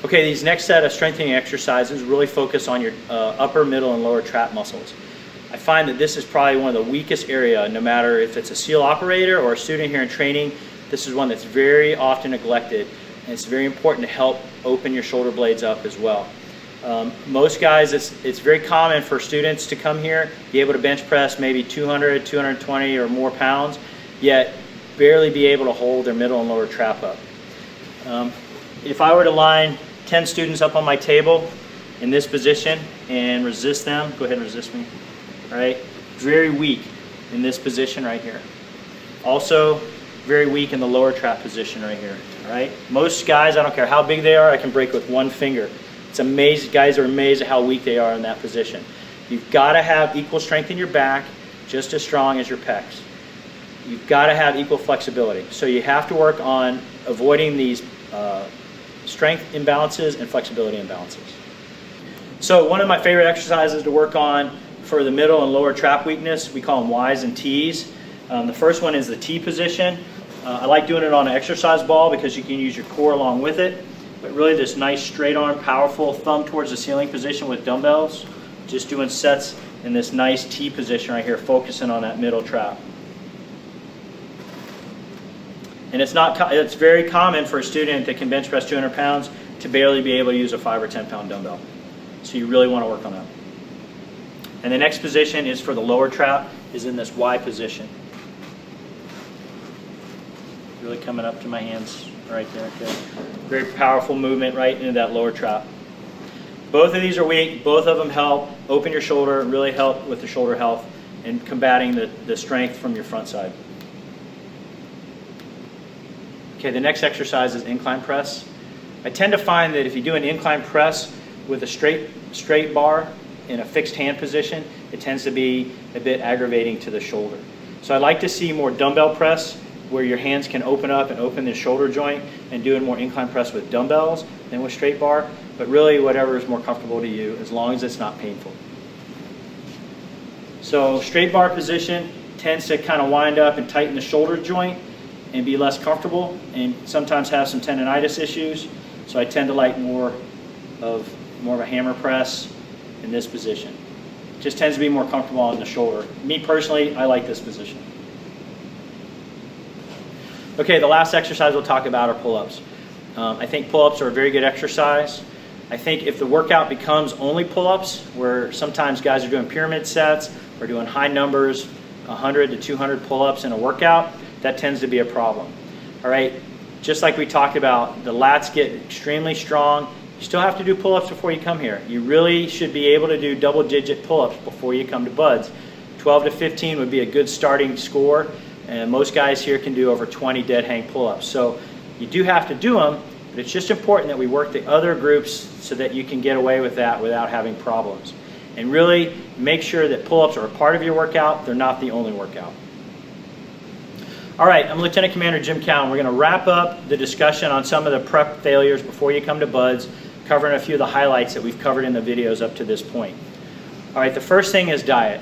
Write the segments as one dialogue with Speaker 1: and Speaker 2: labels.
Speaker 1: Okay, these next set of strengthening exercises really focus on your upper, middle, and lower trap muscles. I find that this is probably one of the weakest area, no matter if it's a SEAL operator or a student here in training. This is one that's very often neglected, and it's very important to help open your shoulder blades up as well. Most guys, it's very common for students to come here, be able to bench press maybe 200, 220 or more pounds, yet barely be able to hold their middle and lower trap up. If I were to line 10 students up on my table in this position and resist them, go ahead and resist me, all right? Very weak in this position right here. Also, very weak in the lower trap position right here, all right? Most guys, I don't care how big they are, I can break with one finger. It's amazing, guys are amazed at how weak they are in that position. You've got to have equal strength in your back, just as strong as your pecs. You've got to have equal flexibility. So you have to work on avoiding these strength imbalances and flexibility imbalances. So one of my favorite exercises to work on for the middle and lower trap weakness, we call them Ys and Ts. The first one is the T position. I like doing it on an exercise ball because you can use your core along with it. But really this nice straight arm, powerful thumb towards the ceiling position with dumbbells. Just doing sets in this nice T position right here, focusing on that middle trap. And it's very common for a student that can bench press 200 pounds to barely be able to use a 5 or 10 pound dumbbell. So you really want to work on that. And the next position is for the lower trap, is in this Y position. Really coming up to my hands right there. Okay. Very powerful movement right into that lower trap. Both of these are weak. Both of them help open your shoulder and really help with the shoulder health and combating the strength from your front side. Okay, the next exercise is incline press. I tend to find that if you do an incline press with a straight bar in a fixed hand position, it tends to be a bit aggravating to the shoulder. So I like to see more dumbbell press where your hands can open up and open the shoulder joint, and doing more incline press with dumbbells than with straight bar, but really whatever is more comfortable to you as long as it's not painful. So straight bar position tends to kind of wind up and tighten the shoulder joint and be less comfortable, and sometimes have some tendonitis issues. So I tend to like more of a hammer press in this position. It just tends to be more comfortable on the shoulder. Me personally, I like this position. Okay, the last exercise we'll talk about are pull-ups. I think pull-ups are a very good exercise. I think if the workout becomes only pull-ups, where sometimes guys are doing pyramid sets or doing high numbers, 100 to 200 pull-ups in a workout, that tends to be a problem. All right, just like we talked about, the lats get extremely strong. You still have to do pull-ups before you come here. You really should be able to do double-digit pull-ups before you come to BUD/S. 12 to 15 would be a good starting score, and most guys here can do over 20 dead hang pull-ups. So you do have to do them, but it's just important that we work the other groups so that you can get away with that without having problems. And really make sure that pull-ups are a part of your workout. They're not the only workout. All right, I'm Lieutenant Commander Jim Cowan. We're going to wrap up the discussion on some of the prep failures before you come to BUD/S, covering a few of the highlights that we've covered in the videos up to this point. All right, the first thing is diet.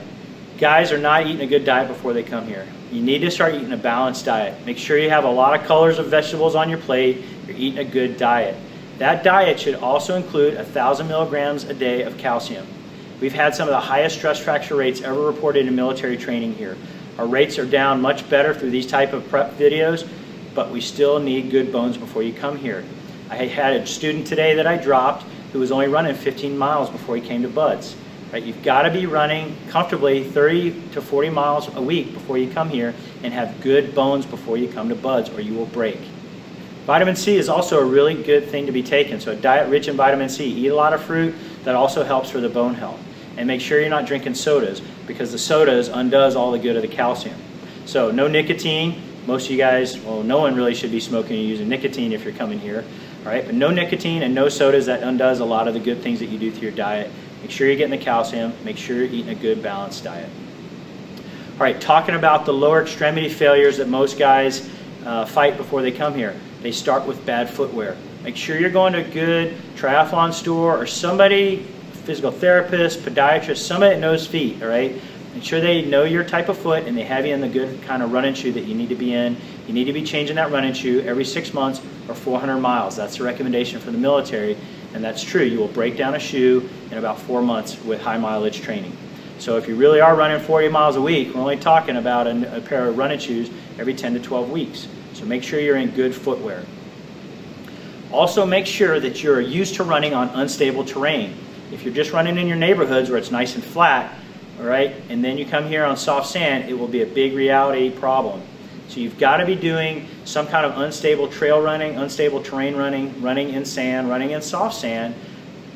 Speaker 1: Guys are not eating a good diet before they come here. You need to start eating a balanced diet. Make sure you have a lot of colors of vegetables on your plate. You're eating a good diet. That diet should also include 1,000 milligrams a day of calcium. We've had some of the highest stress fracture rates ever reported in military training here. Our rates are down much better through these type of prep videos, but we still need good bones before you come here. I had a student today that I dropped who was only running 15 miles before he came to BUD/S. Right? You've got to be running comfortably 30 to 40 miles a week before you come here and have good bones before you come to BUD/S, or you will break. Vitamin C is also a really good thing to be taken. So a diet rich in vitamin C. Eat a lot of fruit. That also helps for the bone health. And make sure you're not drinking sodas, because the sodas undoes all the good of the calcium. So no nicotine. Most of you guys, well, no one really should be smoking or using nicotine if you're coming here. All right, but no nicotine and no sodas. That undoes a lot of the good things that you do through your diet. Make sure you're getting the calcium. Make sure you're eating a good balanced diet. All right, talking about the lower extremity failures that most guys fight before they come here. They start with bad footwear. Make sure you're going to a good triathlon store or somebody, physical therapist, podiatrist, somebody that knows feet, all right? Make sure they know your type of foot and they have you in the good kind of running shoe that you need to be in. You You need to be changing that running shoe every 6 months or 400 miles. That's the recommendation for the military, and that's true. You will break down a shoe in about 4 months with high mileage training. So if you really are running 40 miles a week, we're only talking about a pair of running shoes every 10 to 12 weeks. So make sure you're in good footwear. Also make sure that you're used to running on unstable terrain. If you're just running in your neighborhoods where it's nice and flat, all right, and then you come here on soft sand, it will be a big reality problem. So you've got to be doing some kind of unstable trail running, unstable terrain running, running in sand, running in soft sand.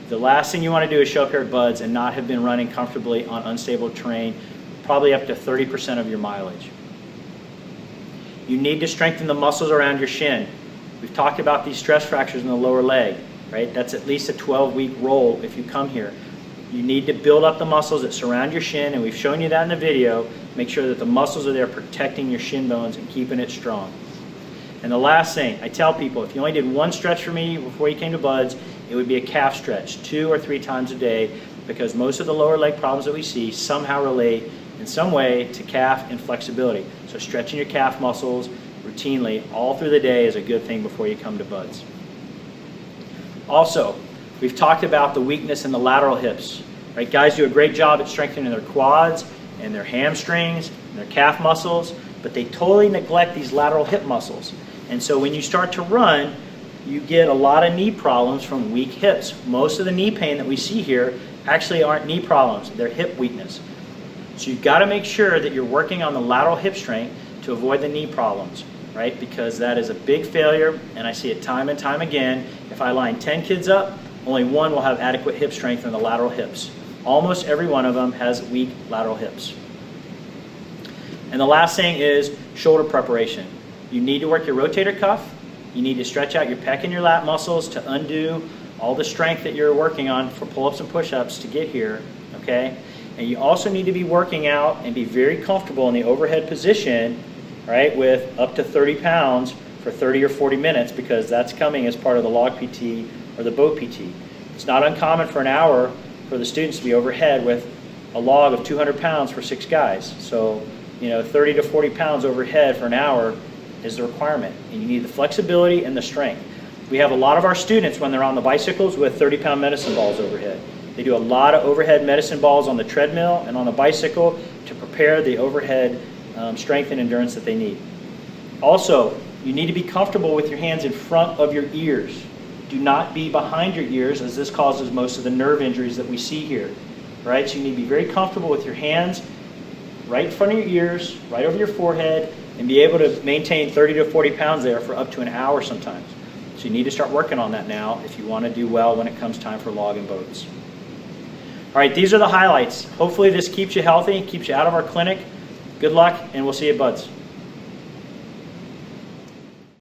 Speaker 1: The last thing you want to do is show up here at Buds and not have been running comfortably on unstable terrain, probably up to 30% of your mileage. You need to strengthen the muscles around your shin. We've talked about these stress fractures in the lower leg, right? That's at least a 12-week roll if you come here. You need to build up the muscles that surround your shin, and we've shown you that in the video. Make sure that the muscles are there protecting your shin bones and keeping it strong. And the last thing, I tell people, if you only did one stretch for me before you came to Buds, it would be a calf stretch 2 or 3 times a day, because most of the lower leg problems that we see somehow relate in some way to calf inflexibility. So stretching your calf muscles routinely all through the day is a good thing before you come to Buds. Also, we've talked about the weakness in the lateral hips. Right? Guys do a great job at strengthening their quads and their hamstrings and their calf muscles, but they totally neglect these lateral hip muscles. And so when you start to run, you get a lot of knee problems from weak hips. Most of the knee pain that we see here actually aren't knee problems, they're hip weakness. So you've got to make sure that you're working on the lateral hip strength to avoid the knee problems, right? Because that is a big failure, and I see it time and time again. If I line 10 kids up, only one will have adequate hip strength in the lateral hips. Almost every one of them has weak lateral hips. And the last thing is shoulder preparation. You need to work your rotator cuff. You need to stretch out your pec and your lat muscles to undo all the strength that you're working on for pull-ups and push-ups to get here, okay? And you also need to be working out and be very comfortable in the overhead position, right, with up to 30 pounds for 30 or 40 minutes, because that's coming as part of the log PT or the boat PT. It's not uncommon for an hour for the students to be overhead with a log of 200 pounds for 6 guys. So, 30 to 40 pounds overhead for an hour is the requirement. And you need the flexibility and the strength. We have a lot of our students when they're on the bicycles with 30-pound medicine balls overhead. They do a lot of overhead medicine balls on the treadmill and on the bicycle to prepare the overhead strength and endurance that they need. Also, you need to be comfortable with your hands in front of your ears. Do not be behind your ears, as this causes most of the nerve injuries that we see here. Right? So you need to be very comfortable with your hands right in front of your ears, right over your forehead, and be able to maintain 30 to 40 pounds there for up to an hour sometimes. So you need to start working on that now if you want to do well when it comes time for log and boats. All right, these are the highlights. Hopefully this keeps you healthy, keeps you out of our clinic. Good luck, and we'll see you at Buds.